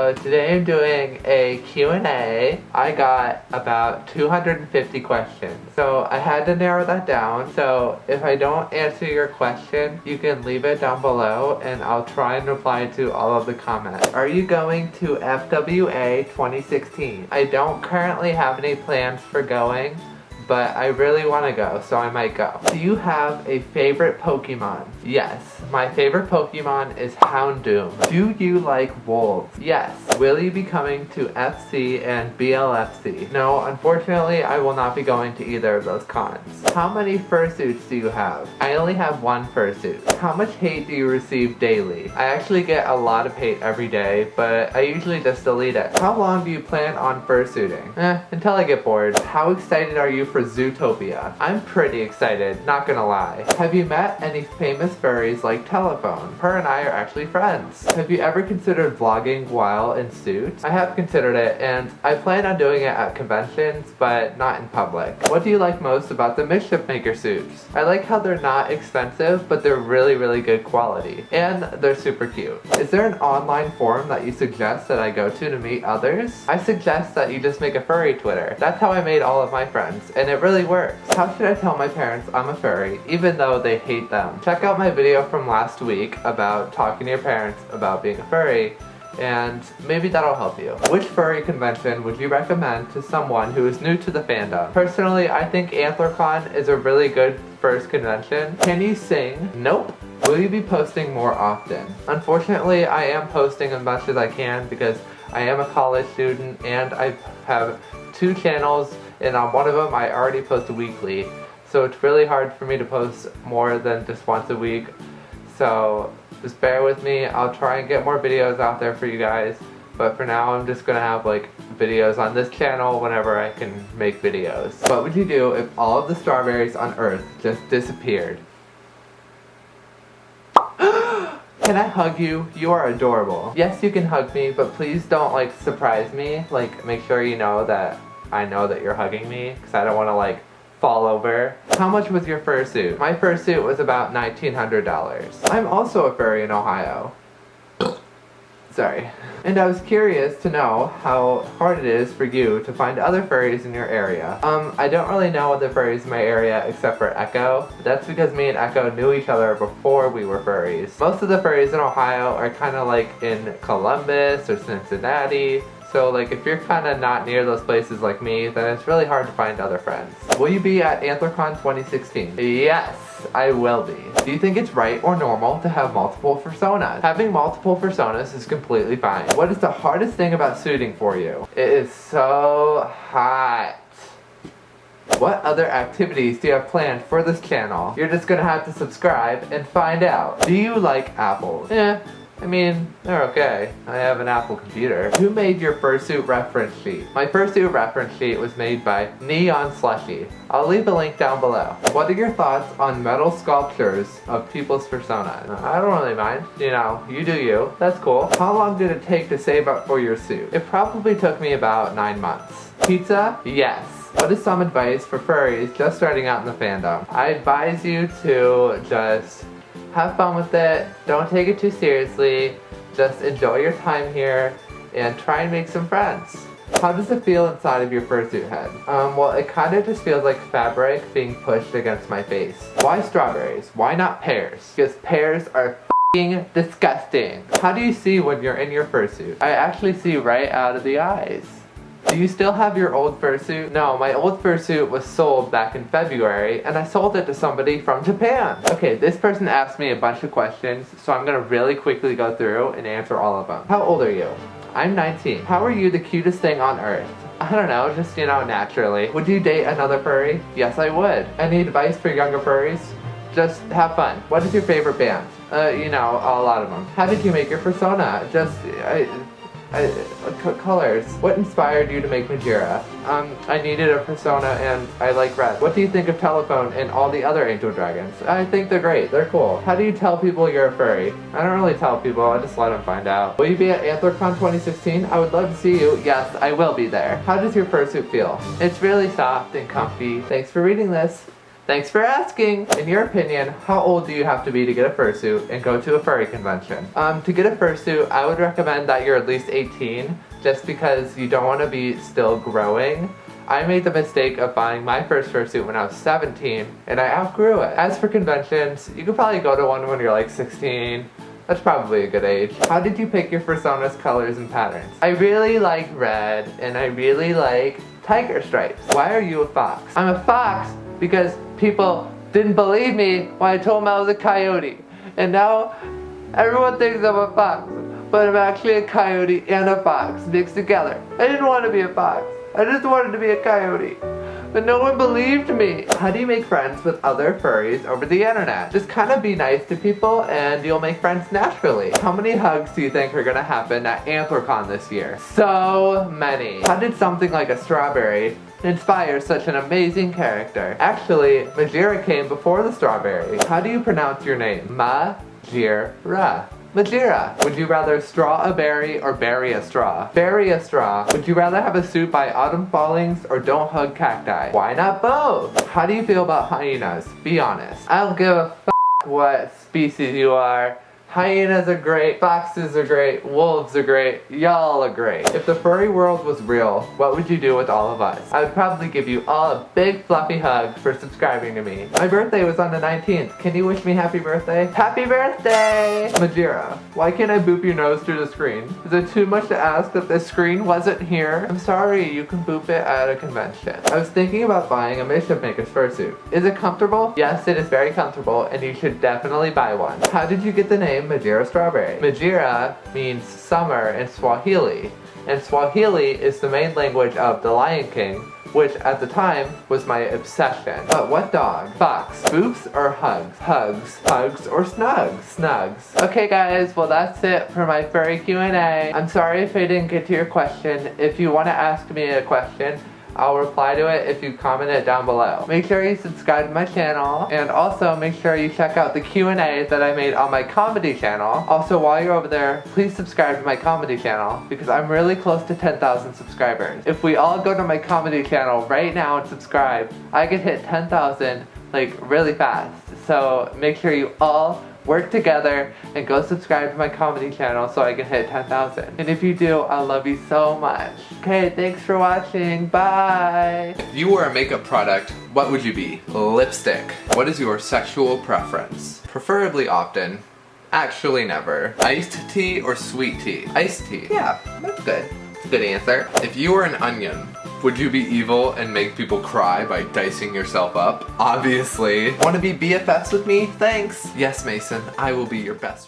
So today I'm doing a Q&A. I got about 250 questions. So I had to narrow that down. So if I don't answer your question, you can leave it down below and I'll try and reply to all of the comments. Are you going to FWA 2016? I don't currently have any plans for going, but I really want to go, so I might go. Do you have a favorite Pokemon? Yes. My favorite Pokemon is Houndoom. Do you like wolves? Yes. Will you be coming to FC and BLFC? No, unfortunately, I will not be going to either of those cons. How many fursuits do you have? I only have one fursuit. How much hate do you receive daily? I actually get a lot of hate every day, but I usually just delete it. How long do you plan on fursuiting? Until I get bored. How excited are you for Zootopia? I'm pretty excited, not gonna lie. Have you met any famous furries like Telephone? Her and I are actually friends. Have you ever considered vlogging while in suits? I have considered it, and I plan on doing it at conventions, but not in public. What do you like most about the Mischief Maker suits? I like how they're not expensive, but they're really good quality. And they're super cute. Is there an online forum that you suggest that I go to meet others? I suggest that you just make a furry Twitter. That's how I made all of my friends, and it really works. How should I tell my parents I'm a furry, even though they hate them? Check out my video from last week about talking to your parents about being a furry, and maybe that'll help you. Which furry convention would you recommend to someone who is new to the fandom? Personally, I think Anthrocon is a really good first convention. Can you sing? Nope. Will you be posting more often? Unfortunately, I am posting as much as I can because I am a college student and I have 2 channels, and on one of them I already post weekly. So it's really hard for me to post more than just once a week. So just bear with me. I'll try and get more videos out there for you guys. But for now, I'm just gonna have like videos on this channel whenever I can make videos. What would you do if all of the strawberries on Earth just disappeared? Can I hug you? You are adorable. Yes, you can hug me, but please don't like surprise me. Like, make sure you know that I know that you're hugging me, because I don't want to like fall over. How much was your fursuit? My fursuit was about $1,900. I'm also a furry in Ohio. Sorry. And I was curious to know how hard it is for you to find other furries in your area. I don't really know other furries in my area except for Echo. That's because me and Echo knew each other before we were furries. Most of the furries in Ohio are kind of like in Columbus or Cincinnati. So like if you're kind of not near those places like me, then it's really hard to find other friends. Will you be at Anthrocon 2016? Yes, I will be. Do you think it's right or normal to have multiple personas? Having multiple personas is completely fine. What is the hardest thing about suiting for you? It is so hot. What other activities do you have planned for this channel? You're just gonna have to subscribe and find out. Do you like apples? I mean, they're okay. I have an Apple computer. Who made your fursuit reference sheet? My fursuit reference sheet was made by Neon Slushy. I'll leave a link down below. What are your thoughts on metal sculptures of people's personas? I don't really mind. You know, you do you. That's cool. How long did it take to save up for your suit? It probably took me about 9 months. Pizza? Yes. What is some advice for furries just starting out in the fandom? I advise you to just have fun with it, don't take it too seriously, just enjoy your time here, and try and make some friends. How does it feel inside of your fursuit head? Well, it kind of just feels like fabric being pushed against my face. Why strawberries? Why not pears? Because pears are f***ing disgusting. How do you see when you're in your fursuit? I actually see right out of the eyes. Do you still have your old fursuit? No, my old fursuit was sold back in February, and I sold it to somebody from Japan. Okay, this person asked me a bunch of questions, so I'm gonna really quickly go through and answer all of them. How old are you? I'm 19. How are you the cutest thing on Earth? I don't know, just, you know, naturally. Would you date another furry? Yes, I would. Any advice for younger furries? Just have fun. What is your favorite band? You know, a lot of them. How did you make your persona? Colors. What inspired you to make Majira? I needed a persona and I like red. What do you think of Telephone and all the other angel dragons? I think they're great. They're cool. How do you tell people you're a furry? I don't really tell people. I just let them find out. Will you be at Anthrocon 2016? I would love to see you. Yes, I will be there. How does your fursuit feel? It's really soft and comfy. Thanks for reading this. Thanks for asking! In your opinion, how old do you have to be to get a fursuit and go to a furry convention? To get a fursuit, I would recommend that you're at least 18, just because you don't want to be still growing. I made the mistake of buying my first fursuit when I was 17, and I outgrew it. As for conventions, you could probably go to one when you're like 16. That's probably a good age. How did you pick your persona's colors and patterns? I really like red, and I really like tiger stripes. Why are you a fox? I'm a fox because people didn't believe me when I told them I was a coyote. And now everyone thinks I'm a fox, but I'm actually a coyote and a fox mixed together. I didn't want to be a fox. I just wanted to be a coyote. But no one believed me. How do you make friends with other furries over the internet? Just kind of be nice to people and you'll make friends naturally. How many hugs do you think are gonna happen at Anthrocon this year? So many. How did something like a strawberry inspire such an amazing character? Actually, Majira came before the strawberry. How do you pronounce your name? Majira. Majira. Would you rather straw a berry or bury a straw? Bury a straw. Would you rather have a suit by Autumn Fallings or don't hug cacti? Why not both? How do you feel about hyenas? Be honest. I don't give a f what species you are. Hyenas are great, foxes are great, wolves are great, y'all are great. If the furry world was real, what would you do with all of us? I would probably give you all a big fluffy hug for subscribing to me. My birthday was on the 19th. Can you wish me happy birthday? Happy birthday! Majira, why can't I boop your nose through the screen? Is it too much to ask that the screen wasn't here? I'm sorry, you can boop it at a convention. I was thinking about buying a Mischief Maker's fursuit. Is it comfortable? Yes, it is very comfortable and you should definitely buy one. How did you get the name Majira Strawberry? Majira means summer in Swahili, and Swahili is the main language of The Lion King, which at the time was my obsession. But what dog? Fox. Boops or hugs? Hugs. Hugs or snugs? Snugs. Okay guys, well that's it for my furry Q&A. I'm sorry if I didn't get to your question. If you want to ask me a question, I'll reply to it if you comment it down below. Make sure you subscribe to my channel, and also make sure you check out the Q&A that I made on my comedy channel. Also, while you're over there, please subscribe to my comedy channel because I'm really close to 10,000 subscribers. If we all go to my comedy channel right now and subscribe, I could hit 10,000 like really fast. So make sure you all work together and go subscribe to my comedy channel so I can hit 10,000. And if you do, I love you so much. Okay, thanks for watching. Bye! If you were a makeup product, what would you be? Lipstick. What is your sexual preference? Preferably often. Actually never. Iced tea or sweet tea? Iced tea. Yeah, that's good. Good answer. If you were an onion, would you be evil and make people cry by dicing yourself up? Obviously. Want to be BFFs with me? Thanks. Yes, Mason, I will be your best